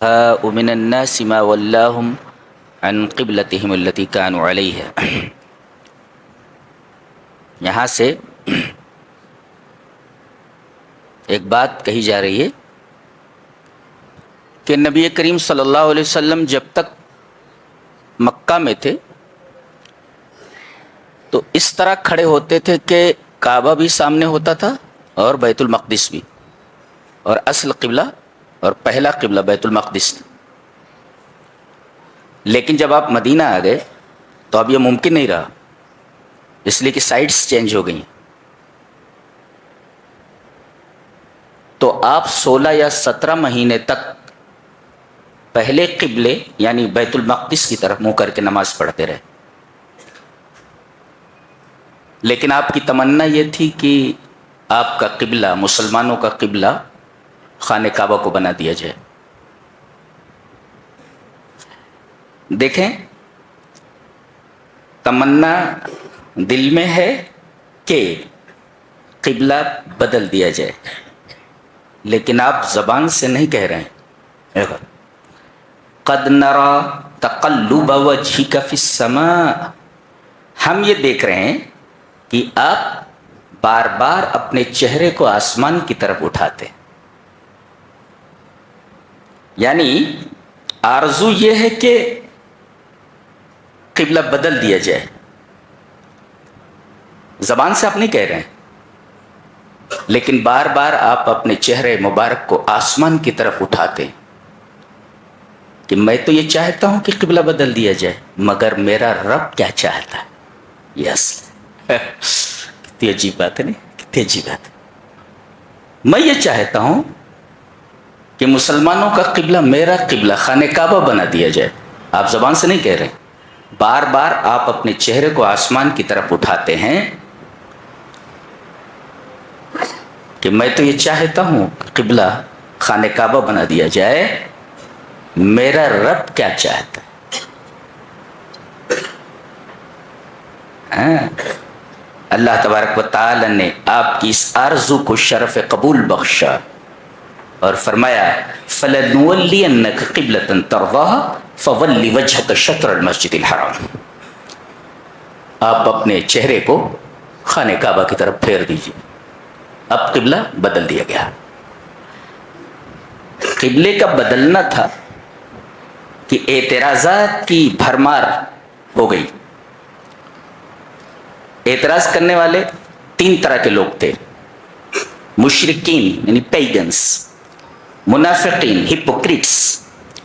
ومن الناس ما ولاهم عن قبلتهم التي كانوا عليها. یہاں سے ایک بات کہی جا رہی ہے کہ نبی کریم صلی اللہ علیہ وسلم جب تک مکہ میں تھے تو اس طرح کھڑے ہوتے تھے کہ کعبہ بھی سامنے ہوتا تھا اور بیت المقدس بھی، اور اصل قبلہ اور پہلا قبلہ بیت المقدس تھا. لیکن جب آپ مدینہ آ گئے تو اب یہ ممکن نہیں رہا، اس لیے کہ سائڈس چینج ہو گئی. تو آپ 16 یا 17 مہینے تک پہلے قبلے یعنی بیت المقدس کی طرف منہ کر کے نماز پڑھتے رہے. لیکن آپ کی تمنا یہ تھی کہ آپ کا قبلہ، مسلمانوں کا قبلہ خانہ کعبہ کو بنا دیا جائے. دیکھیں، تمنا دل میں ہے کہ قبلہ بدل دیا جائے، لیکن آپ زبان سے نہیں کہہ رہے ہیں. قد نرى تقلب وجهك في السماء، ہم یہ دیکھ رہے ہیں کہ آپ بار بار اپنے چہرے کو آسمان کی طرف اٹھاتے ہیں. یعنی آرزو یہ ہے کہ قبلہ بدل دیا جائے، زبان سے آپ نہیں کہہ رہے ہیں، لیکن بار بار آپ اپنے چہرے مبارک کو آسمان کی طرف اٹھاتے ہیں کہ میں تو یہ چاہتا ہوں کہ قبلہ بدل دیا جائے، مگر میرا رب کیا چاہتا ہے. یس کتنی عجیب بات ہے، نہیں کتنی عجیب بات ہے. میں یہ چاہتا ہوں کہ مسلمانوں کا قبلہ میرا قبلہ خانہ کعبہ بنا دیا جائے. آپ زبان سے نہیں کہہ رہے، بار بار آپ اپنے چہرے کو آسمان کی طرف اٹھاتے ہیں کہ میں تو یہ چاہتا ہوں کہ قبلہ خانہ کعبہ بنا دیا جائے، میرا رب کیا چاہتا ہے. اللہ تبارک و تعالی نے آپ کی اس آرزو کو شرف قبول بخشا اور فرمایا فَلَنُوَلِّيَنَّكَ قِبْلَةً تَرْضَاهَا فَوَلِّ وَجْهَكَ شَطْرَ الْمَسْجِدِ الْحَرَامِ. آپ اپنے چہرے کو خانہ کعبہ کی طرف پھیر دیجیے. اب قبلہ بدل دیا گیا. قبلے کا بدلنا تھا کہ اعتراضات کی بھرمار ہو گئی. اعتراض کرنے والے 3 طرح کے لوگ تھے: مشرکین یعنی پیگنس، منافقین ہپوکریٹس،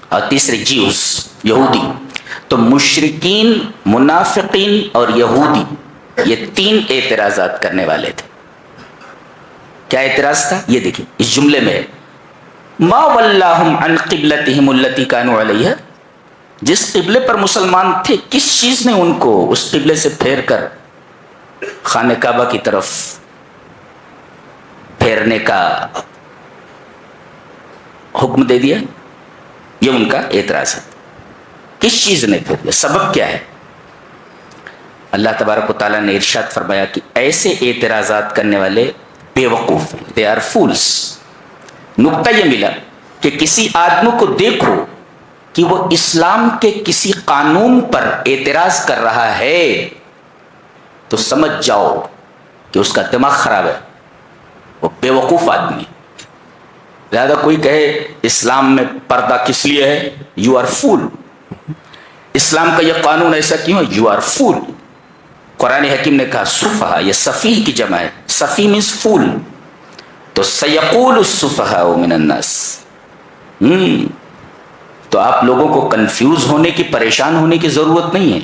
اور تیسرے جیوس یہودی. تو مشرکین، منافقین اور یہودی، یہ 3 اعتراضات کرنے والے تھے. کیا اعتراض تھا یہ دیکھیں اس جملے میں: ما ولاہم عن قبلتہم التی کانوا علیہا، جس قبلے پر مسلمان تھے کس چیز نے ان کو اس قبلے سے پھیر کر خانہ کعبہ کی طرف پھیرنے کا حکم دے دیا. یہ ان کا اعتراض ہے. کس چیز نے پھیر دیا، سبب کیا ہے؟ اللہ تبارک و تعالیٰ نے ارشاد فرمایا کہ ایسے اعتراضات کرنے والے بے وقوف ہیں. They are fools. نقطہ یہ ملا کہ کسی آدمی کو دیکھو کہ وہ اسلام کے کسی قانون پر اعتراض کر رہا ہے تو سمجھ جاؤ کہ اس کا دماغ خراب ہے، وہ بے وقوف آدمی. لہذا کوئی کہے اسلام میں پردہ کس لیے ہے، یو آر فول. اسلام کا یہ قانون ایسا کیوں ہے، یو آر فول. قرآن حکیم نے کہا سفہا، یہ سفیہ کی جمع ہے. سفیہ مینس فول. تو سیقول السفہاء من الناس. تو آپ لوگوں کو کنفیوز ہونے کی، پریشان ہونے کی ضرورت نہیں ہے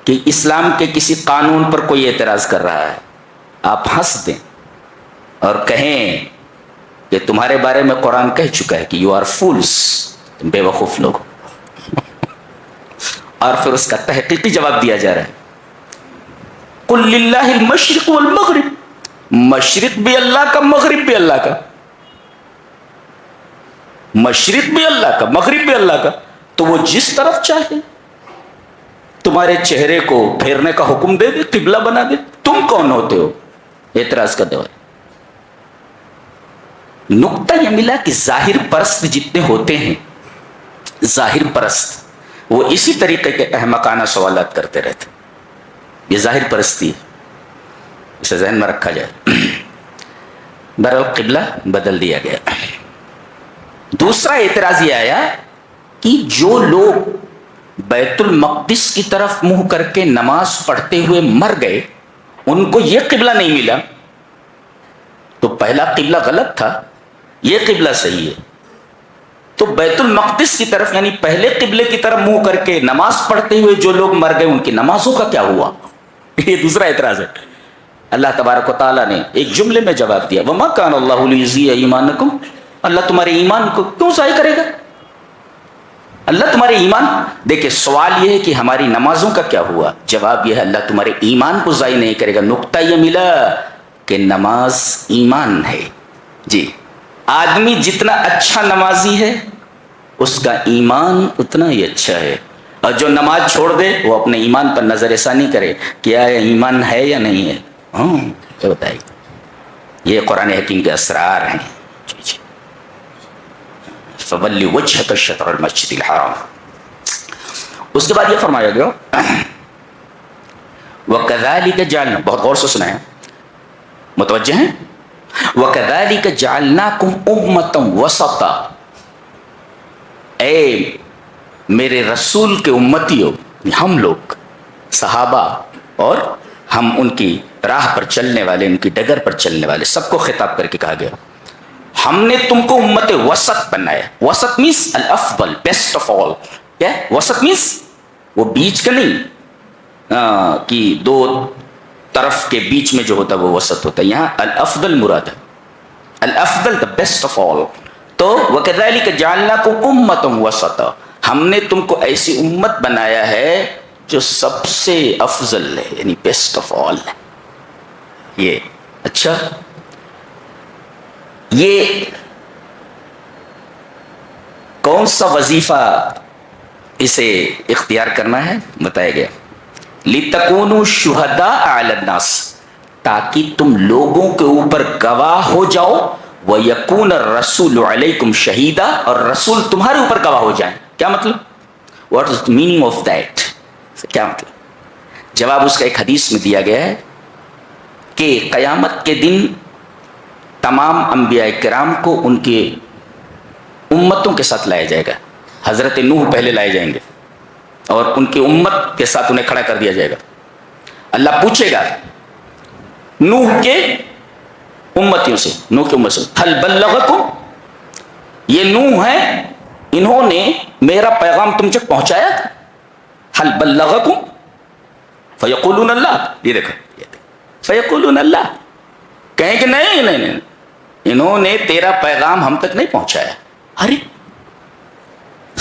کہ اسلام کے کسی قانون پر کوئی اعتراض کر رہا ہے. آپ ہنس دیں اور کہیں کہ تمہارے بارے میں قرآن کہہ چکا ہے کہ یو آر فولس، تم بے وقوف لوگ. اور پھر اس کا تحقیقی جواب دیا جا رہا ہے: قل للہ المشرق والمغرب، مشرق بھی اللہ کا، مغرب بھی اللہ کا. مشرق بھی اللہ کا، مغرب بھی اللہ کا. تو وہ جس طرف چاہے تمہارے چہرے کو پھیرنے کا حکم دے دے، قبلہ بنا دے. تم کون ہوتے ہو اعتراض کرنے والے؟ نقطہ یہ ملا کہ ظاہر پرست جتنے ہوتے ہیں ظاہر پرست وہ اسی طریقے کے احمقانہ سوالات کرتے رہتے. یہ ظاہر پرستی ہے، اسے ذہن میں رکھا جائے. بہرحال قبلہ بدل دیا گیا. دوسرا اعتراض یہ آیا کہ جو لوگ بیت المقدس کی طرف منہ کر کے نماز پڑھتے ہوئے مر گئے ان کو یہ قبلہ نہیں ملا، تو پہلا قبلہ غلط تھا، یہ قبلہ صحیح ہے. تو بیت المقدس کی طرف یعنی پہلے قبلے کی طرف منہ کر کے نماز پڑھتے ہوئے جو لوگ مر گئے ان کی نمازوں کا کیا ہوا؟ یہ دوسرا اعتراض ہے. اللہ تبارک و تعالیٰ نے ایک جملے میں جواب دیا، وَمَا كَانَ اللَّهُ لِيُضِيعَ ایمانکم، اللہ تمہارے ایمان کو کیوں ضائع کرے گا؟ اللہ تمہارے ایمان، دیکھیں سوال یہ ہے کہ ہماری نمازوں کا کیا ہوا؟ جواب یہ ہے اللہ تمہارے ایمان کو ضائع نہیں کرے گا. نقطہ یہ ملا کہ نماز ایمان ہے. جی، آدمی جتنا اچھا نمازی ہے اس کا ایمان اتنا ہی اچھا ہے، اور جو نماز چھوڑ دے وہ اپنے ایمان پر نظر ثانی کرے کیا ایمان ہے یا نہیں ہے. کیا بتائیے، یہ قرآن حکیم کے اسرار ہیں. جی فَوَلِّ وَجْهَكَ شَطْرَ الْمَسْجِدِ الْحَرَامِ. اس کے بعد یہ فرمایا گیا وَكَذَلِكَ جَعَلْنَا، بہت غور سے سنا ہے، متوجہ ہیں، وَكَذَلِكَ جَعَلْنَاكُمْ أُمَّةً وَسَطًا، اے میرے رسول کے امتیوں، ہم لوگ صحابہ اور ہم ان کی راہ پر چلنے والے، ان کی ڈگر پر چلنے والے سب کو خطاب کر کے کہا گیا ہم نے تم کو امت وسط بنایا. وسط مینس الافضل، بیسٹ آف آل. کیا وسط مینس؟ وہ بیچ کا نہیں کہ دو طرف کے بیچ میں جو ہوتا ہے وہ وسط ہوتا ہے. یہاں الافضل مراد ہے، الافضل دا بیسٹ آف آل. تو وَكَذَلِكَ جَعَلْنَاكُمْ أُمَّةً وَسَطًا، ہم نے تم کو ایسی امت بنایا ہے جو سب سے افضل ہے، یعنی بیسٹ آف آل ہے. یہ اچھا، یہ کون سا وظیفہ اسے اختیار کرنا ہے بتایا گیا. لِتَكُونُوا شُهَدَاءَ عَلَى النَّاسِ، تاکہ تم لوگوں کے اوپر گواہ ہو جاؤ. وَيَكُونَ الرَّسُولُ عَلَيْكُمْ شَهِيدًا، اور رسول تمہارے اوپر گواہ ہو جائیں. کیا مطلب؟ What is the meaning of that؟ کیا مطلب؟ جواب اس کا ایک حدیث میں دیا گیا ہے کہ قیامت کے دن تمام انبیاء کرام کو ان کے امتوں کے ساتھ لایا جائے گا. حضرت نوح پہلے لائے جائیں گے اور ان کی امت کے ساتھ انہیں کھڑا کر دیا جائے گا. اللہ پوچھے گا نوح کے امتیوں سے، نوح کی امت سے، حل بلغکم، یہ نوح ہیں انہوں نے میرا پیغام تم تک پہنچایا تھا. حل بلغکم فیقولون اللہ، یہ دیکھو فیقولون اللہ، کہیں کہ نہیں نہیں نہیں انہوں نے تیرا پیغام ہم تک نہیں پہنچایا. ارے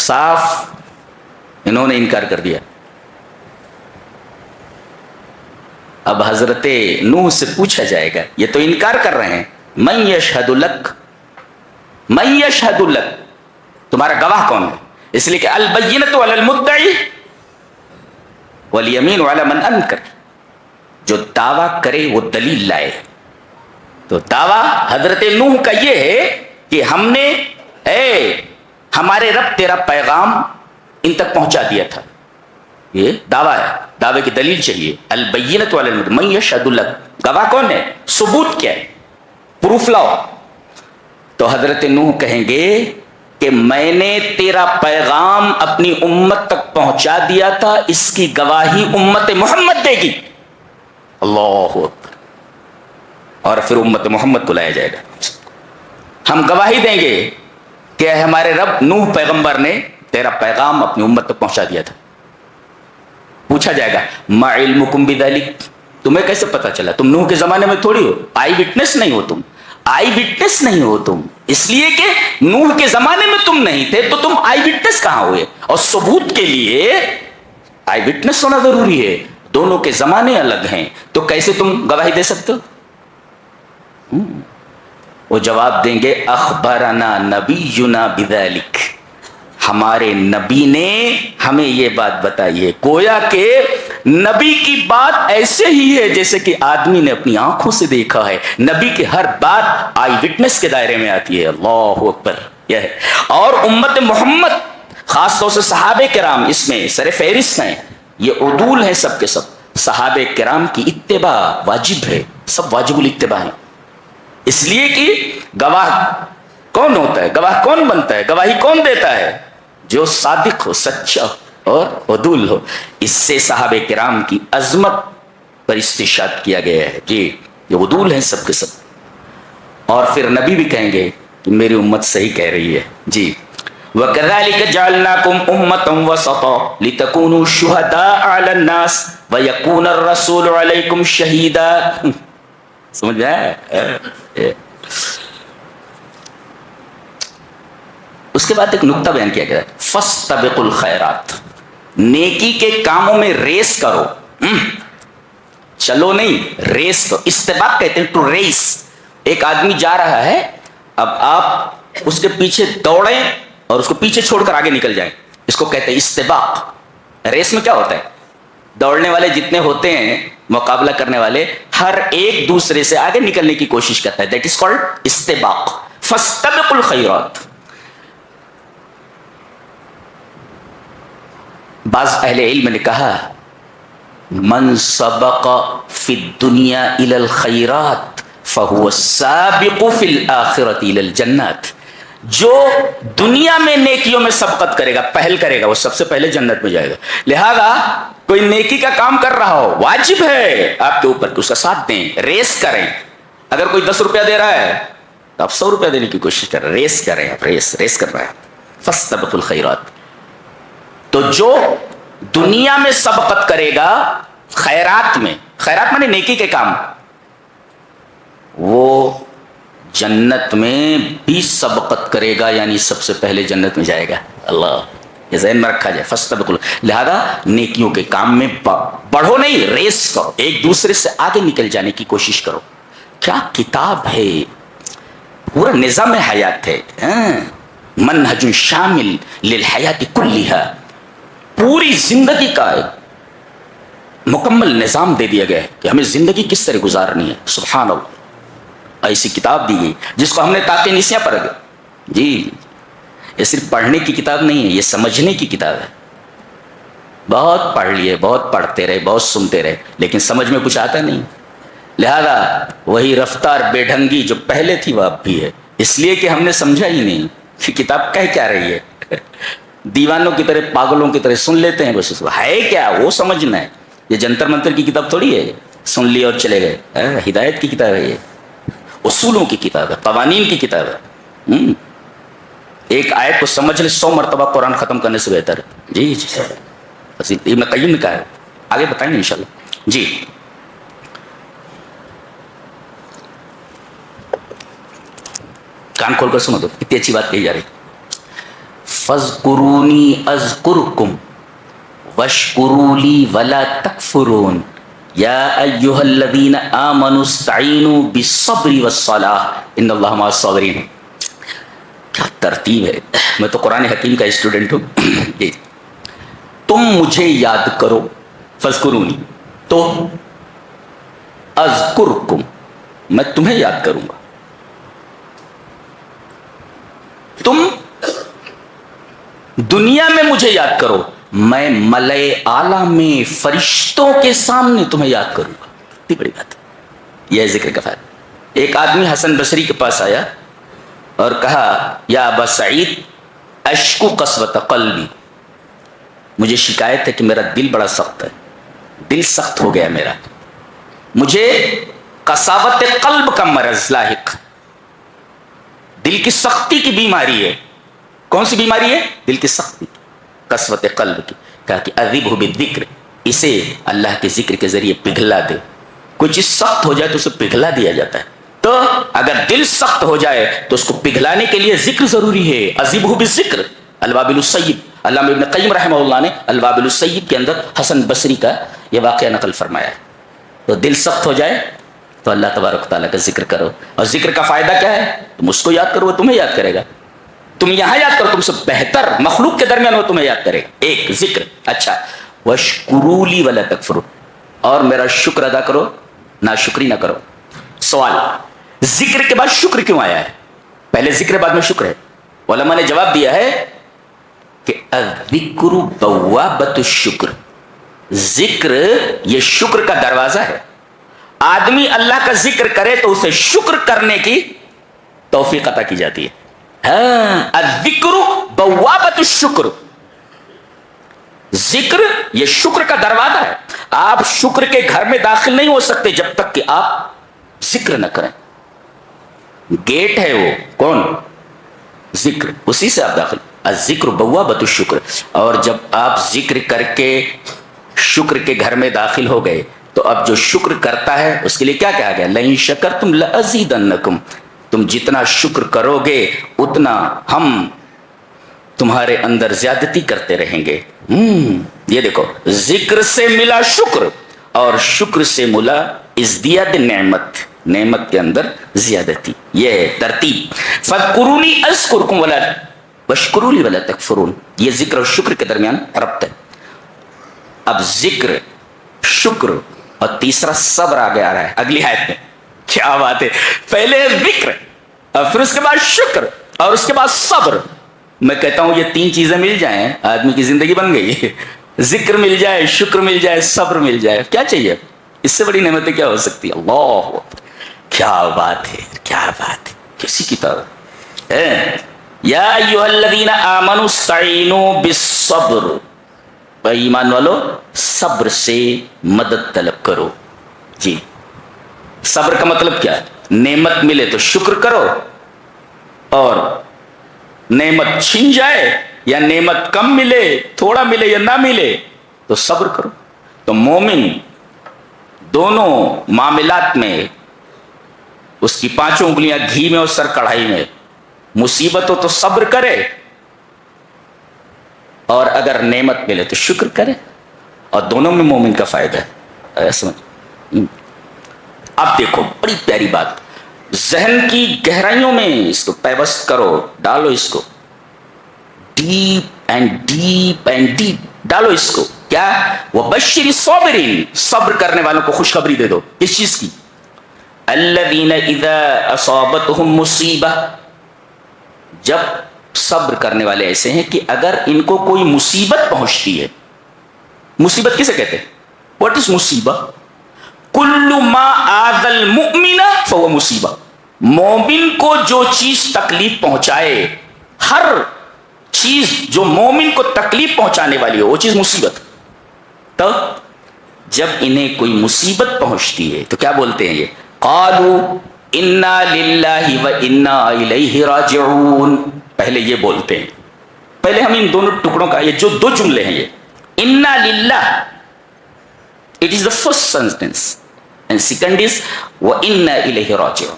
صاف انہوں نے انکار کر دیا. اب حضرت نوح سے پوچھا جائے گا، یہ تو انکار کر رہے ہیں، من یشہد لک، من یشہد لک، تمہارا گواہ کون ہے؟ اس لیے کہ البینۃ علی المدعی والیمین علی من انکر، جو دعویٰ کرے وہ دلیل لائے. تو دعویٰ حضرت نوح کا یہ ہے کہ ہم نے ہمارے رب تیرا پیغام ان تک پہنچا دیا تھا. یہ دعویٰ ہے، دعوے کی دلیل چاہیے. البینۃ علی المدعی من یشہد لک، گواہ کون ہے؟ ثبوت کیا ہے؟ پروف لاؤ. تو حضرت نوح کہیں گے کہ میں نے تیرا پیغام اپنی امت تک پہنچا دیا تھا، اس کی گواہی امت محمد دے گی. اللہ اکبر. اور پھر امت محمد کو لایا جائے گا. ہم گواہی دیں گے کہ ہمارے رب نوح پیغمبر نے تیرا پیغام اپنی امت تک پہنچا دیا تھا. پوچھا جائے گا ما علمکم بذلک، تمہیں کیسے پتا چلا؟ تم نوح کے زمانے میں تھوڑی ہو، آئی وٹنس نہیں ہو تم، آئی وٹنس نہیں ہو تم، اس لیے کہ نوح کے زمانے میں تم نہیں تھے تو تم آئی وٹنس کہاں ہوئے؟ اور ثبوت کے لیے آئی وٹنس ہونا ضروری ہے. دونوں کے زمانے الگ ہیں تو کیسے تم گواہی دے سکتے ہو؟ وہ جواب دیں گے اخبرنا نبینا بذلک، ہمارے نبی نے ہمیں یہ بات بتائی ہے. گویا کہ نبی کی بات ایسے ہی ہے جیسے کہ آدمی نے اپنی آنکھوں سے دیکھا ہے. نبی کی ہر بات آئی وٹنس کے دائرے میں آتی ہے. اللہ اکبر. یہ ہے. اور امت محمد خاص طور سے صحابہ کرام اس میں سر فہرست ہیں، یہ عدول ہیں سب کے سب. صحابہ کرام کی اتباع واجب ہے، سب واجب الاتباع ہیں. اس لیے کہ گواہ کون ہوتا ہے، گواہ کون بنتا ہے، گواہی کون دیتا ہے؟ جو صادق ہو، سچا اور عدول ہو. اس سے صحابہ کرام کی عظمت پر استشہاد کیا گیا ہے. جی یہ عدول ہیں سب کے سب. اور پھر نبی بھی کہیں گے کہ میری امت صحیح کہہ رہی ہے. جی وَكَذَلِكَ جَعَلْنَاكُمْ أُمَّةً وَسَطًا لِتَكُونُوا شُهَدَاءَ عَلَى النَّاسِ وَيَكُونَ الرَّسُولُ عَلَيْكُمْ شَهِيدًا. سمجھ میں آیا؟ اس کے بعد ایک نقطہ بیان کیا گیا ہے، فَاسْتَبِقُوا الْخَيْرَاتِ، نیکی کے کاموں میں ریس کرو. چلو نہیں، ریس کرو. استباق کہتے ہیں ٹو ریس. ایک آدمی جا رہا ہے، اب آپ اس کے پیچھے دوڑیں اور اس کو پیچھے چھوڑ کر آگے نکل جائیں، اس کو کہتے ہیں استباق. ریس میں کیا ہوتا ہے، دوڑنے والے جتنے ہوتے ہیں، مقابلہ کرنے والے، ہر ایک دوسرے سے آگے نکلنے کی کوشش کرتا ہے. دیٹ از کالڈ استباق. فاستبقوا الخیرات. بعض اہل علم نے کہا من سبق فی الدنیا الی الخیرات فہو السابق فی الآخرۃ الی الجنات. جو دنیا میں نیکیوں میں سبقت کرے گا، پہل کرے گا، وہ سب سے پہلے جنت میں جائے گا. لہذا کوئی نیکی کا کام کر رہا ہو، واجب ہے آپ کے اوپر کہ اس کا ساتھ دیں، ریس کریں. اگر کوئی 10 روپیہ دے رہا ہے تو آپ 100 روپیہ دینے کی کوشش کریں، ریس کریں. آپ ریس کر رہے ہیں. فاستبقوا الخیرات. تو جو دنیا میں سبقت کرے گا خیرات میں، خیرات مانے نیکی کے کام، وہ جنت میں بھی سبقت کرے گا، یعنی سب سے پہلے جنت میں جائے گا. اللہ یہ ذہن میں رکھا جائے. فاستبقوا. لہذا نیکیوں کے کام میں بڑھو نہیں، ریس کرو، ایک دوسرے سے آگے نکل جانے کی کوشش کرو. کیا کتاب ہے، پورا نظام حیات ہے، منہج شامل للحیات کلیہا. پوری زندگی کا ایک مکمل نظام دے دیا گیا ہے کہ ہمیں زندگی کس طرح گزارنی ہے. سبحان اللہ، ایسی کتاب دی گئی جس کو ہم نے تاکہ نسیاں پڑھ گئے. جی یہ صرف پڑھنے کی کتاب نہیں ہے، یہ سمجھنے کی کتاب ہے. بہت پڑھ لیے، بہت پڑھتے رہے، بہت سنتے رہے، لیکن سمجھ میں کچھ آتا نہیں. لہذا وہی رفتار بے ڈھنگی جو پہلے تھی وہ اب بھی ہے، اس لیے کہ ہم نے سمجھا ہی نہیں کہ کتاب کہہ کیا رہی ہے. دیوانوں کی طرح، پاگلوں کی طرح سن لیتے ہیں، بس ہے کیا وہ سمجھنا ہے. یہ جنتر منتر کی کتاب تھوڑی ہے، سن لی اور چلے گئے. ہدایت کی کتاب ہے، یہ اصولوں کی کتاب ہے، قوانین کی کتاب ہے. ایک آیت کو سمجھ لے 100 مرتبہ قرآن ختم کرنے سے بہتر ہے. جی ابن قیم نے کہا ہے، آگے بتائیں گے انشاءاللہ. جی کان کھول کر سنو تو کتنی اچھی بات کہی جا رہی. فَاذْكُرُونِي أَذْكُرْكُمْ وَاشْكُرُوا لِي وَلَا تَكْفُرُونَ يَا أَيُّهَا الَّذِينَ آمَنُوا اسْتَعِينُوا بِالصَّبْرِ وَالصَّلَاةِ إِنَّ اللَّهَ مَعَ الصَّابِرِينَ. کیا ترتیب ہے. میں تو قرآن حکیم کا اسٹوڈنٹ ہوں. جی تم مجھے یاد کرو، فَاذْكُرُونِي، تو أَذْكُرْكُمْ، میں تمہیں یاد کروں گا. تم دنیا میں مجھے یاد کرو، میں ملائے اعلیٰ میں فرشتوں کے سامنے تمہیں یاد کروں گا. کتنی بڑی بات ہے. یہ ذکر کا فائدہ. ایک آدمی حسن بصری کے پاس آیا اور کہا یا ابا سعید اشکو قسوۃ قلبی، مجھے شکایت ہے کہ میرا دل بڑا سخت ہے، دل سخت ہو گیا میرا، مجھے قساوت قلب کا مرض لاحق، دل کی سختی کی بیماری ہے. کون سی بیماری ہے؟ دل کی سختی، قسوت قلب کی. کہا کہ اذبہ بالذکر، اسے اللہ کے ذکر کے ذریعے پگھلا دے. کوئی چیز سخت ہو جائے تو اسے پگھلا دیا جاتا ہے. تو اگر دل سخت ہو جائے تو اس کو پگھلانے کے لیے ذکر ضروری ہے. اذبہ بالذکر. الوابل السیب، علامہ ابن قیم رحمہ اللہ نے الوابل السیب کے اندر حسن بصری کا یہ واقعہ نقل فرمایا ہے. تو دل سخت ہو جائے تو اللہ تبارک و تعالیٰ کا ذکر کرو. اور ذکر کا فائدہ کیا ہے؟ تم اس کو یاد کرو، وہ تمہیں یاد کرے گا. تم یہاں یاد کرو، تم سے بہتر مخلوق کے درمیان وہ تمہیں یاد کرے گا. ایک ذکر. اچھا وَاشْكُرُوا لِي وَلَا تَكْفُرُوا، اور میرا شکر ادا کرو، ناشکری نہ کرو. سوال، ذکر کے بعد شکر کیوں آیا ہے؟ پہلے ذکر بعد میں شکر ہے. علماء نے جواب دیا ہے کہ الذکر بوابۃ الشکر، ذکر یہ شکر کا دروازہ ہے. آدمی اللہ کا ذکر کرے تو اسے شکر کرنے کی توفیق عطا کی جاتی ہے. ہاں، الذکر بوابۃ الشکر، ذکر یہ شکر کا دروازہ ہے. آپ شکر کے گھر میں داخل نہیں ہو سکتے جب تک کہ آپ ذکر نہ کریں. گیٹ ہے وہ کون؟ ذکر، اسی سے آپ داخل. الذکر بوابۃ الشکر. اور جب آپ ذکر کر کے شکر کے گھر میں داخل ہو گئے تو اب جو شکر کرتا ہے اس کے لیے کیا کہا گیا؟ لئن شکرتم لازیدنکم، تم جتنا شکر کرو گے اتنا ہم تمہارے اندر زیادتی کرتے رہیں گے. یہ دیکھو، ذکر سے ملا شکر اور شکر سے ملا ازدیاد نعمت، نعمت کے اندر زیادتی. یہ ہے ترتیب. فاذکرونی اذکرکم واشکروا لی ولا تکفرون. یہ ذکر اور شکر کے درمیان ربط ہے. اب ذکر، شکر اور تیسرا صبر آگے آ رہا ہے اگلی آیت میں. کیا بات ہے! پہلے ذکر اور پھر اس کے بعد شکر اور اس کے بعد صبر. میں کہتا ہوں یہ تین چیزیں مل جائیں آدمی کی زندگی بن گئی. ذکر مل جائے، شکر مل جائے، صبر مل جائے، کیا چاہیے؟ اس سے بڑی نعمتیں کیا ہو سکتی ہے؟ اللہ، کیا بات ہے، کیا بات ہے! کسی کی طرح یا ایھا الذین آمنوا استعینوا بالصبر، ایمان والو صبر سے مدد طلب کرو. جی، صبر کا مطلب کیا ہے؟ نعمت ملے تو شکر کرو، اور نعمت چھن جائے یا نعمت کم ملے، تھوڑا ملے یا نہ ملے تو صبر کرو. تو مومن دونوں معاملات میں، اس کی پانچوں انگلیاں گھی میں اور سر کڑھائی میں، مصیبت ہو تو صبر کرے اور اگر نعمت ملے تو شکر کرے، اور دونوں میں مومن کا فائدہ ہے. سمجھ؟ اب دیکھو بڑی پیاری بات، ذہن کی گہرائیوں میں اس کو پیوست کرو، ڈالو اس کو، deep and deep and deep ڈالو اس کو. کیا؟ وبشر الصابرین، صبر کرنے والوں کو خوشخبری دے دو. اس چیز کی؟ الذین اذا اصابتهم مصیبہ، جب صبر کرنے والے ایسے ہیں کہ اگر ان کو کوئی مصیبت پہنچتی ہے. مصیبت کسے کہتے ہیں؟ واٹ از مصیبہ؟ کل ما آذى المؤمن فهو مصیبہ. مومن کو جو چیز تکلیف پہنچائے، ہر چیز جو مومن کو تکلیف پہنچانے والی ہو وہ چیز مصیبت. تو جب انہیں کوئی مصیبت پہنچتی ہے تو کیا بولتے ہیں؟ یہ قالوا انا للہ وانا الیہ راجعون. پہلے یہ بولتے ہیں، پہلے ہم ان دونوں ٹکڑوں کا، یہ جو دو جملے ہیں، یہ انا للہ، it is the first sentence, and second is وَإِنَّا إِلَيْهِ رَاجِعُونَ.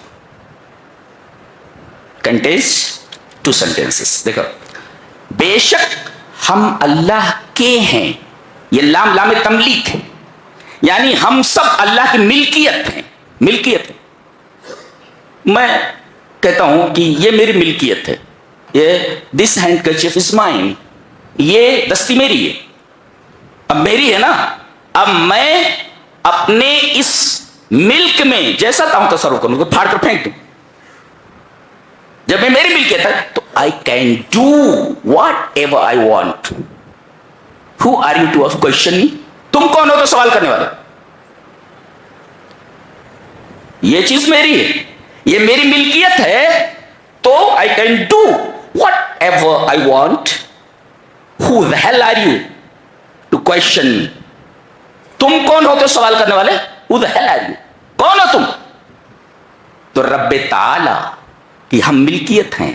contains two sentences. دیکھو، بے شک ہم اللہ کے ہیں، یہ لام لام تملیک ہے، یعنی ہم سب اللہ کی ملکیت ہیں. ملکیت ہے. میں کہتا ہوں کہ یہ میری ملکیت ہے، یہ دس ہینڈ کرچیف از مائن، یہ دستی میری ہے، اب میری ہے نا. اب میں اپنے اس ملک میں جیسا چاہوں تصرف کروں، پھاڑ کر پھینک دوں. جب میں میری ملکیت ہے تو I can do whatever I want. Who are you to question me? تم کون ہو تو سوال کرنے والے؟ یہ چیز میری ہے، یہ میری ملکیت ہے، تو I can do whatever I want. Who the hell are you to question me؟ تم کون ہو تو سوال کرنے والے؟ Who the hell are you؟ کون ہو تم؟ تو رب تعالی کی ہم ملکیت ہیں،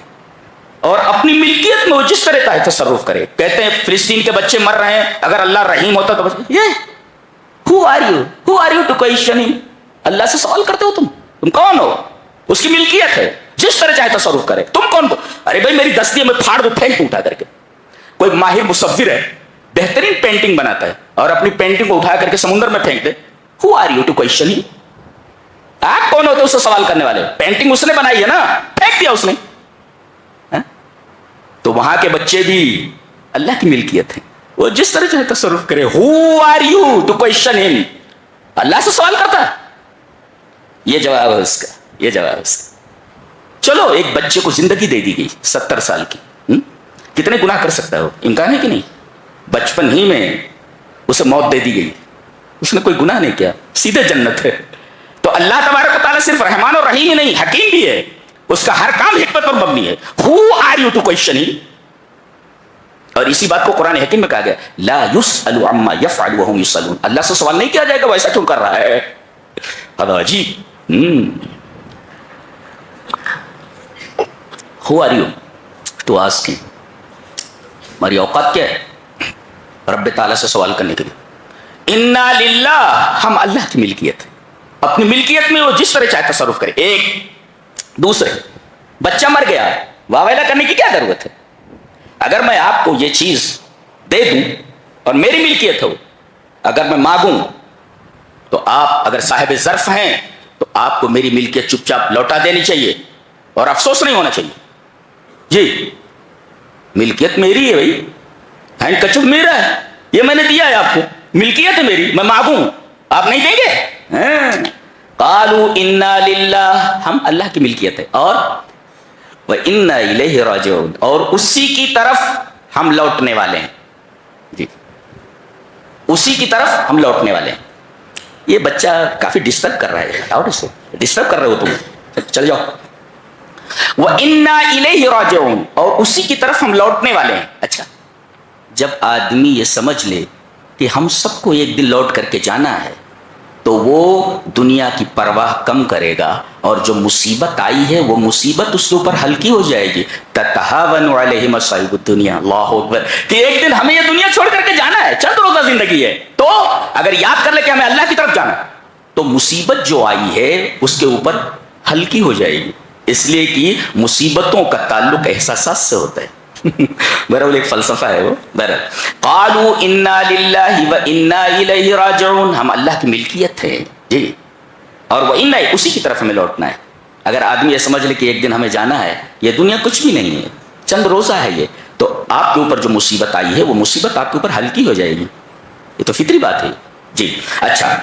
اور اپنی ملکیت میں وہ جس طرح چاہے تصرف کرے. کہتے ہیں فلسطین کے بچے مر رہے ہیں، اگر اللہ رحیم ہوتا تو بس یہ Who are you? Who are you to question him؟ اللہ سے سوال کرتے ہو تم کون ہو؟ اس کی ملکیت ہے، جس طرح چاہے تصرف کرے. تم کون ہو؟ ارے بھائی میری دستی ہے، میں پھاڑ دو، پھینک دوں اٹھا کر کے. کوئی ماہر مصور ہے، بہترین پینٹنگ بناتا ہے، اور اپنی پینٹنگ کو اٹھا کر کے سمندر میں پھینک دے. Who are you to question him؟ آپ کون ہوتے اس سے سوال کرنے والے؟ پینٹنگ اس نے بنائی ہے نا، پھینک دیا اس نے. تو وہاں کے بچے بھی اللہ کی ملکیت ہے، وہ جس طرح چاہے تصرف کرے. Who are you to question him؟ اللہ سے سوال کرتا ہے. یہ جواب ہے اس کا، یہ جواب ہے اس کا. چلو ایک بچے کو زندگی دے دی گئی 70 سال کی، کتنے گناہ کر سکتا ہے وہ؟ امکان ہے کہ نہیں؟ بچپن ہی میں اسے موت دے دی گئی، اس نے کوئی گناہ نہیں کیا، سیدھے جنت ہے۔ تو اللہ تبارک و تعالیٰ صرف رحمان اور رحیم ہی نہیں، حکیم بھی ہے، اس کا ہر کام حکمت پر مبنی ہے۔ Who are you to question him؟ اور اسی بات کو قرآن حکیم میں کہا گیا لا يسأل عما يفعل وهم يسألون، اللہ سے سوال نہیں کیا جائے گا وہ ایسا کیوں کر رہا ہے۔ ہذا عجیب۔ Who are you to ask him؟ ہماری اوقات کیا ہے رب تعالیٰ سے سوال کرنے کے لیے؟ انا للہ، ہم اللہ کی ملکیت ہے، اپنی ملکیت میں وہ جس طرح چاہے تصرف کرے۔ ایک دوسرے، بچہ مر گیا، واویلا کرنے کی کیا ضرورت ہے؟ اگر میں آپ کو یہ چیز دے دوں اور میری ملکیت ہو، اگر میں مانگوں تو آپ اگر صاحب ظرف ہیں تو آپ کو میری ملکیت چپ چاپ لوٹا دینی چاہیے اور افسوس نہیں ہونا چاہیے۔ جی ملکیت میری ہے بھائی، ہینڈ کچف میرا ہے، یہ میں نے دیا ہے آپ کو، ملکیت ہے میری، میں مانگوں آپ نہیں دیں گے؟ قالوا انا للہ، ہم اللہ کی ملکیت ہے، اور وَإِنَّا إِلَيْهِ رَاجِعُونَ، اور اسی کی طرف ہم لوٹنے والے ہیں۔ جی اسی کی طرف ہم لوٹنے والے ہیں۔ یہ بچہ کافی ڈسٹرب کر رہا ہے، اور اسے ڈسٹرب کر رہے ہو تم، چل جاؤ۔ وَإِنَّا إِلَيْهِ رَاجِعُونَ، اور اسی کی طرف ہم لوٹنے والے ہیں۔ اچھا، جب آدمی یہ سمجھ لے کہ ہم سب کو ایک دن لوٹ کر کے جانا ہے تو وہ دنیا کی پرواہ کم کرے گا، اور جو مصیبت آئی ہے وہ مصیبت اس کے اوپر ہلکی ہو جائے گی۔ تتہاون علیہ مصائب الدنیا، اللہ اکبر، کہ ایک دن ہمیں یہ دنیا چھوڑ کر کے جانا ہے، چند روزہ زندگی ہے، تو اگر یاد کر لے کہ ہمیں اللہ کی طرف جانا ہے تو مصیبت جو آئی ہے اس کے اوپر ہلکی ہو جائے گی، اس لیے کہ مصیبتوں کا تعلق احساسات سے ہوتا ہے۔ بہرحال ایک فلسفہ ہے وہ۔ بہرحال قالوا انا للہ وانا الیہ راجعون، ہم اللہ کی ملکیت ہے جی، اور وہ انا، اسی کی طرف ہمیں لوٹنا ہے۔ اگر آدمی یہ سمجھ لے کہ ایک دن ہمیں جانا ہے، یہ دنیا کچھ بھی نہیں ہے، چند روزہ ہے یہ، تو آپ کے اوپر جو مصیبت آئی ہے وہ مصیبت آپ کے اوپر ہلکی ہو جائے گی، یہ تو فطری بات ہے جی۔ اچھا،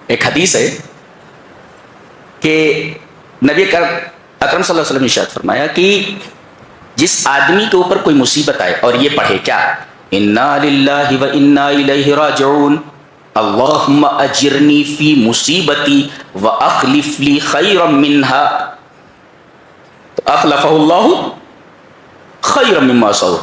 ایک حدیث ہے کہ نبی اکرم صلی اللہ علیہ وسلم نے ارشاد فرمایا کہ جس آدمی کے اوپر کوئی مصیبت آئے اور یہ پڑھے کیا، انا للہ و انا الیہ راجعون، اللہم اجرنی فی مصیبتی و اخلف لی خیرا منہا، تو اخلفہ اللہ خیرا مما سعوا۔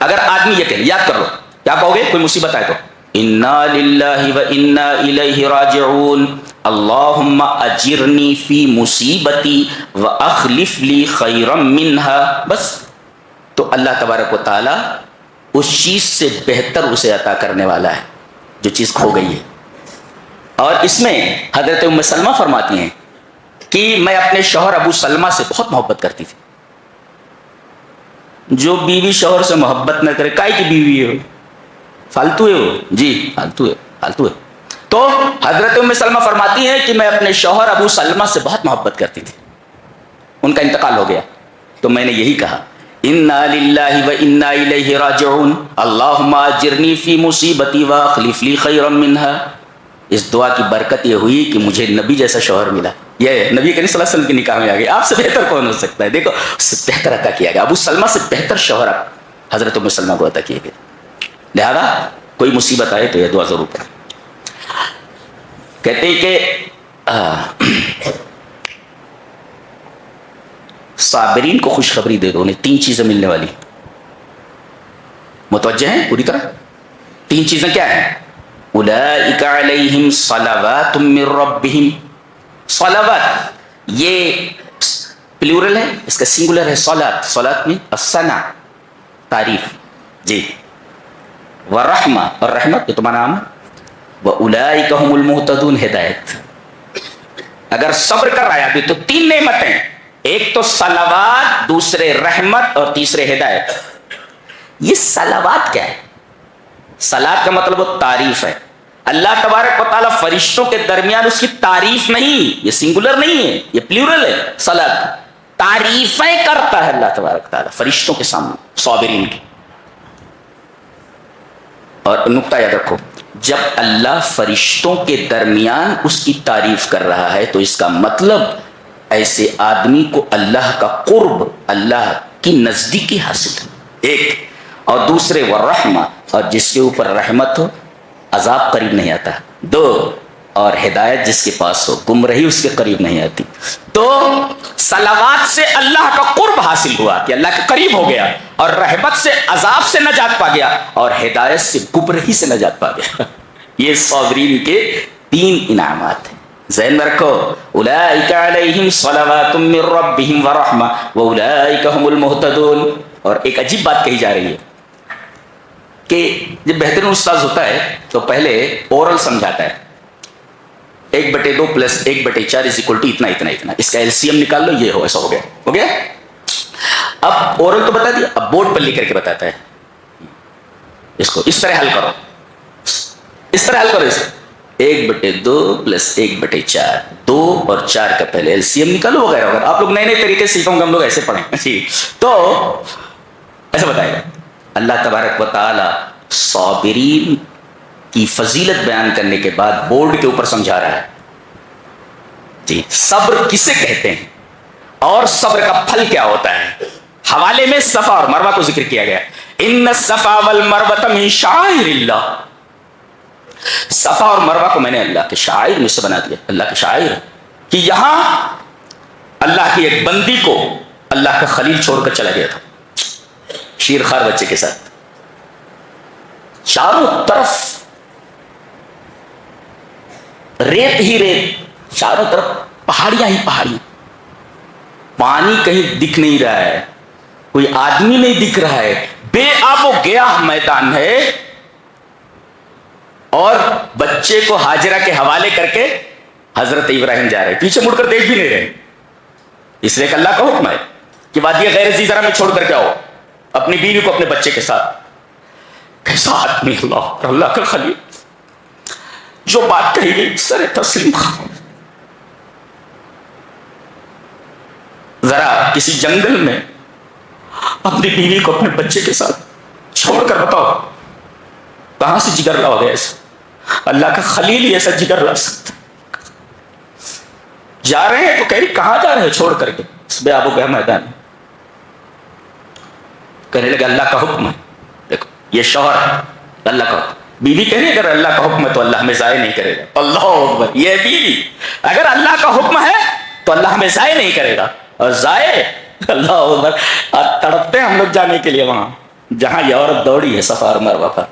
اگر آدمی یہ کہے، یاد کر لو کیا کہو گے کوئی مصیبت آئے تو، انا للہ و انا الیہ راجعون اللہم اجرنی فی مصیبتی و اخلف لی خیرا منہا، بس تو اللہ تبارک و تعالی اس چیز سے بہتر اسے عطا کرنے والا ہے جو چیز کھو گئی ہے۔ اور اس میں حضرت ام سلمہ فرماتی ہیں کہ میں اپنے شوہر ابو سلمہ سے بہت محبت کرتی تھی۔ جو بیوی شوہر سے محبت نہ کرے، کائے کی بیوی ہے، فالتو ہے وہ، جی فالتو ہے، فالتو ہے۔ تو حضرت ام سلمہ فرماتی ہیں کہ میں اپنے شوہر ابو سلمہ سے بہت محبت کرتی تھی، ان کا انتقال ہو گیا تو میں نے یہی کہا انا للہ و انا الیہ راجعون اللہم اجرنی فی مصیبتی و اخلف لی خیرا منہا۔ اس دعا کی برکت یہ ہوئی کہ مجھے نبی جیسا شوہر ملا، یہ نبی کریم صلی اللہ علیہ وسلم کے نکاح میں آ گئی، آپ سے بہتر کون ہو سکتا ہے؟ دیکھو اس سے بہتر عطا کیا گیا، ابو سلمہ سے بہتر شوہر حضرت ام سلمہ کو عطا کیے گئے۔ لہذا کوئی مصیبت آئے تو یہ دعا ضرور کریں۔ کہتے ہیں کہ صابرین کو خوشخبری دے دو، انہیں 3 چیزیں ملنے والی، متوجہ ہیں پوری طرح؟ 3 چیزیں کیا ہیں؟ اولئک علیہم صلوات من ربہم، صلوات یہ پلورل ہے، اس کا سنگولر ہے صلات، صلات میں الثنا، تعریف جی، ورحمہ، اور رحمت یہ تمہارا نام ہے، وَأُولَئِكَ هُمُ الْمُهْتَدُونَ، ہدایت۔ اگر صبر کر رہا ہے ابھی تو 3 نعمتیں، ایک تو صلوات، دوسرے رحمت، اور تیسرے ہدایت۔ یہ صلوات کیا ہے؟ صلات کا مطلب وہ تعریف ہے۔ اللہ تبارک و تعالیٰ فرشتوں کے درمیان اس کی تعریف نہیں، یہ سنگولر نہیں ہے، یہ پلیورل ہے، صلات تعریفیں کرتا ہے اللہ تبارک و تعالیٰ فرشتوں کے سامنے، صابرین کی۔ اور نقطہ یاد رکھو، جب اللہ فرشتوں کے درمیان اس کی تعریف کر رہا ہے تو اس کا مطلب ایسے آدمی کو اللہ کا قرب، اللہ کی نزدیکی حاصل ہے، ایک، اور دوسرے والرحمہ، اور جس کے اوپر رحمت ہو عذاب قریب نہیں آتا، دو، اور ہدایت جس کے پاس ہو گمراہی اس کے قریب نہیں آتی۔ تو صلوات سے اللہ کا قرب حاصل ہوا کہ اللہ کے قریب ہو گیا، اور رحمت سے عذاب سے نجات پا گیا، اور ہدایت سے گمراہی سے نجات پا گیا۔ یہ صابرین کے 3 انعامات ہیں، ذہن میں رکھو۔ اولئک علیہم صلوات من ربہم ورحمہ واولئک هم المہتدون۔ اور ایک عجیب بات کہی جا رہی ہے کہ جب بہترین استاذ ہوتا ہے تو پہلے اورل سمجھاتا ہے، 1/2 + 1/4 = اتنا اتنا اتنا، اس کا LCM نکال لو، یہ ہو، ایسا ہو گیا، ہو گیا۔ اب اورل تو بتا دیا، اب بورڈ پر لکھ کر کے بتاتا ہے، اس کو اس طرح حل کرو، اس طرح حل کرو، اس 1/2 + 1/4، 2 اور 4 کا پہلے LCM نکالو وغیرہ وغیرہ۔ آپ لوگ نئے نئے طریقے سیکھو گے، ہم لوگ ایسے پڑھیں جی۔ تو ایسا بتائے گا اللہ تبارک و تعالی صابرین کی فضیلت بیان کرنے کے بعد بورڈ کے اوپر سمجھا رہا ہے جی، صبر کسے کہتے ہیں اور صبر کا پھل کیا ہوتا ہے۔ حوالے میں صفا اور مروہ کو ذکر کیا گیا، ان الصفا والمروہ من شعائر اللہ۔ صفا اور مروہ کو میں نے اللہ کے شعائر میں سے بنا دیا، اللہ کے شعائر، کہ یہاں اللہ کی ایک بندی کو اللہ کا خلیل چھوڑ کر چلا گیا تھا شیر خوار بچے کے ساتھ، چاروں طرف ریت ہی ریت، چاروں طرف پہاڑیاں ہی پہاڑیاں، پانی کہیں دکھ نہیں رہا ہے، کوئی آدمی نہیں دکھ رہا ہے، بے آب و گیاہ میدان ہے، اور بچے کو ہاجرہ کے حوالے کر کے حضرت ابراہیم جا رہے، پیچھے مڑ کر دیکھ بھی نہیں رہے، اس لیے کہ اللہ کا حکم ہے کہ وادی غیر ذی زرع میں چھوڑ کر کے آؤ اپنی بیوی کو اپنے بچے کے ساتھ۔ کیسا آدمی اللہ، اللہ کا خلیل، جو بات کہی گئی سر تسلیم خام۔ ذرا کسی جنگل میں اپنی بیوی کو اپنے بچے کے ساتھ چھوڑ کر بتاؤ کہاں سے جگر لا ہو گیا ایسا؟ اللہ کا خلیل ہی ایسا جگر لا سکتا۔ جا رہے ہیں تو کہہ رہی کہاں جا رہے ہیں چھوڑ کر کے اس بے آب و گیا میدان میں؟ کہنے لگے اللہ کا حکم ہے، دیکھو یہ شوہر ہے، اللہ کا حکم، بیوی کہہ رہی اگر اللہ کا حکم ہے تو اللہ ہمیں ضائع نہیں کرے گا، اللہ اکبر، یہ بیوی اگر اللہ کا حکم ہے تو اللہ ہمیں ضائع نہیں کرے گا، اور ضائع اللہ اکبر، تڑپتے ہیں ہم لوگ جانے کے لیے وہاں جہاں یہ عورت دوڑی ہے صفا اور مروہ پر،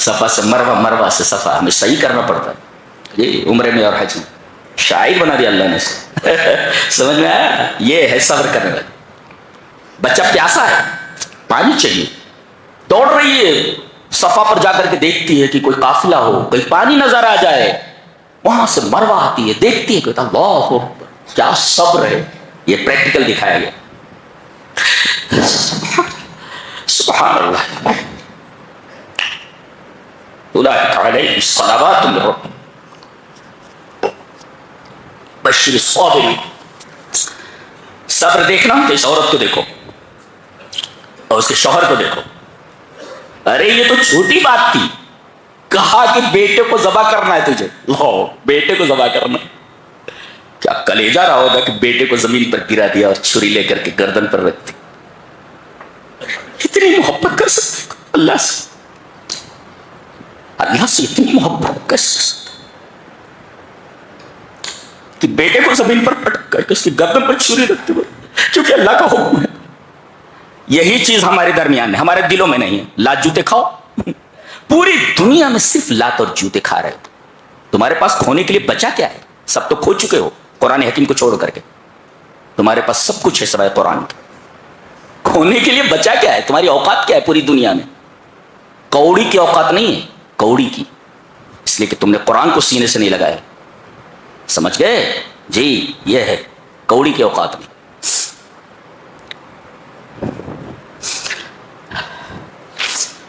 صفا سے مروہ، مروہ سے صفا، ہمیں صحیح کرنا پڑتا ہے یہ عمرے میں اور حج میں، شاعر بنا دیا اللہ نے سمجھ میں آیا؟ یہ ہے صبر کرنے والا۔ بچہ پیاسا ہے، پانی چاہیے، دوڑ رہی ہے، صفا پر جا کر کے دیکھتی ہے کہ کوئی قافلہ ہو، کوئی پانی نظر آ جائے، وہاں سے مروہ آتی ہے، دیکھتی ہے کہ اللہ کیا صبر ہے، یہ پریکٹیکل دکھایا گیا۔ سبحان اللہ، اولئک علیہم صلوات من ربہم بشر الصابرین۔ صبر دیکھنا تو اس عورت کو دیکھو اور اس کے شوہر کو دیکھو، ارے یہ تو چھوٹی بات تھی، کہا کہ بیٹے کو ذبح کرنا ہے تجھے، لو بیٹے کو ذبح کرنا ہے، کیا کلیجہ رہا ہوگا کہ بیٹے کو زمین پر گرا دیا اور چھری لے کر کے گردن پر رکھ دی۔ اتنی محبت کر سکتے اللہ سے، اللہ سے اتنی محبت کر سکتے کہ بیٹے کو زمین پر پٹک کر کے اس کی گردن پر چھری رکھتے ہوئے، کیونکہ اللہ کا حکم ہے۔ یہی چیز ہمارے درمیان ہے، ہمارے دلوں میں نہیں ہے۔ لات جوتے کھاؤ، پوری دنیا میں صرف لات اور جوتے کھا رہے ہو، تمہارے پاس کھونے کے لیے بچا کیا ہے؟ سب تو کھو چکے ہو قرآن حکیم کو چھوڑ کر کے، تمہارے پاس سب کچھ ہے سوائے قرآن کے، کھونے کے لیے بچا کیا ہے؟ تمہاری اوقات کیا ہے پوری دنیا میں؟ کوڑی کی اوقات نہیں ہے، کوڑی کی، اس لیے کہ تم نے قرآن کو سینے سے نہیں لگایا، سمجھ گئے جی؟ یہ ہے کوڑی کی اوقات میں۔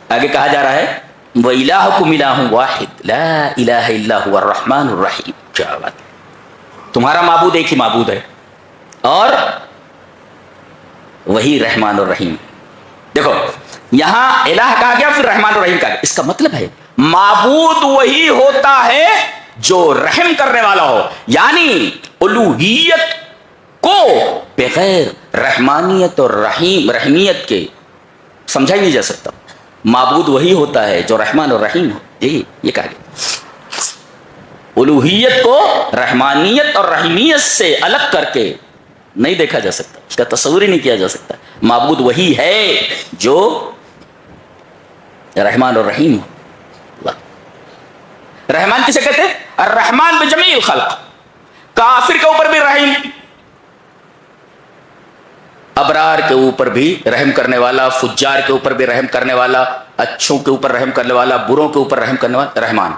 آگے کہا جا رہا ہے وَإِلَٰهُكُمْ إِلَٰهٌ وَاحِدٌ لَا إِلَٰهَ إِلَّا هُوَ الرَّحْمَٰنُ الرَّحِيمُ۔ کیا بات ہے، تمہارا معبود ایک ہی معبود ہے اور وہی رحمان الرحیم۔ دیکھو یہاں الہ کہا گیا، پھر رحمان الرحیم کہا گیا، اس کا مطلب ہے معبود وہی ہوتا ہے جو رحم کرنے والا ہو. یعنی الوہیت کو بغیر رحمانیت اور رحمیت کے سمجھا ہی نہیں جا سکتا. معبود وہی ہوتا ہے جو رحمان اور رحیم ہو. یہ کہا گیا الوہیت کو رحمانیت اور رحیمیت سے الگ کر کے نہیں دیکھا جا سکتا, اس کا تصور ہی نہیں کیا جا سکتا. معبود وہی ہے جو رحمان اور رحیم ہو. رحمان کسے کہتے ہیں؟ الرحمن بجمیع الخلق. کافر کے اوپر بھی رحیم, ابرار کے اوپر بھی رحم کرنے والا, فجار کے اوپر بھی رحم کرنے والا, اچھوں کے اوپر رحم کرنے والا, بروں کے اوپر رحم کرنے والا. رحمان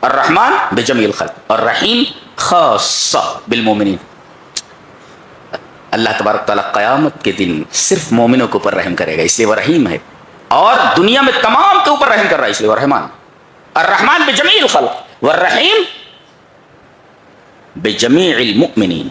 الرحمن بجمیع الخلق, اور رحیم خاصہ بالمومنین. اللہ تبارک تعالیٰ قیامت کے دن صرف مومنوں کے اوپر رحم کرے گا, اس لیے وہ رحیم ہے, اور دنیا میں تمام کے اوپر رحم کر رہا ہے, اس لیے وہ رحمان. الرحمن بجمیع الخلق والرحیم بجمیع المؤمنین.